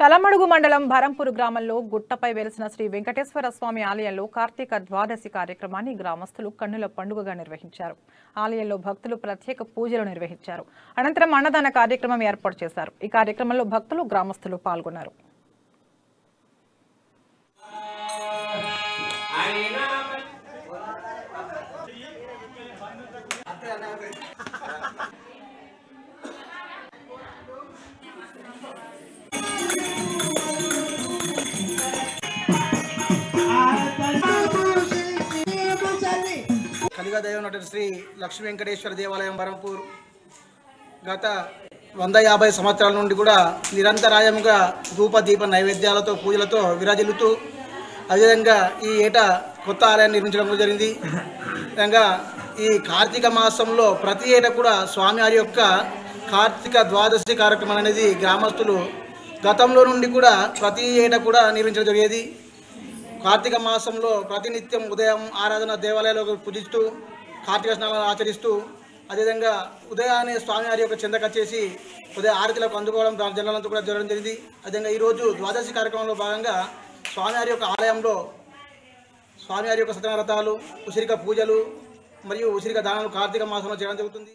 తలమడుగు మండలం భరంపూర్ గ్రామంలో గుట్టపై వెలిసిన శ్రీ వెంకటేశ్వర స్వామి ఆలయంలో కార్తీక ద్వాదశి కార్యక్రమాన్ని గ్రామస్తులు కన్నుల పండుగగా నిర్వహించారు. ఆలయంలో భక్తులు ప్రత్యేక పూజలు నిర్వహించారు. అనంతరం అన్నదాన కార్యక్రమం ఏర్పాటు చేశారు. ఈ కార్యక్రమంలో భక్తులు, గ్రామస్తులు పాల్గొన్నారు. కలిగా దైవం శ్రీ లక్ష్మీ వెంకటేశ్వర దేవాలయం భరంపూర్ గత 150 సంవత్సరాల నుండి కూడా నిరంతరాయముగా ధూప దీప నైవేద్యాలతో పూజలతో విరాజిల్లుతూ అదేవిధంగా ఈ ఏటా కొత్త ఆలయాన్ని నిర్మించడం జరిగింది. విధంగా ఈ కార్తీక మాసంలో ప్రతి ఏటా కూడా స్వామివారి యొక్క కార్తీక ద్వాదశి కార్యక్రమం అనేది గ్రామస్తులు గతంలో నుండి కూడా ప్రతి ఏటా కూడా నిర్వహించడం జరిగేది. కార్తీక మాసంలో ప్రతినిత్యం ఉదయం ఆరాధన దేవాలయాల్లో పూజిస్తూ కార్తీక స్నానాలు ఆచరిస్తూ అదేవిధంగా ఉదయాన్నే స్వామివారి యొక్క చెందకచ్చేసి ఉదయం ఆరతిలకు అందుకోవడం జనాలంతా కూడా జరగడం జరిగింది. అదేవిధంగా ఈరోజు ద్వాదశి కార్యక్రమంలో భాగంగా స్వామివారి యొక్క ఆలయంలో స్వామివారి యొక్క సత్యనారాయణ వ్రతాలు, ఉసిరిక పూజలు మరియు ఉసిరిక దానాలు కార్తీక మాసంలో చేయడం జరుగుతుంది.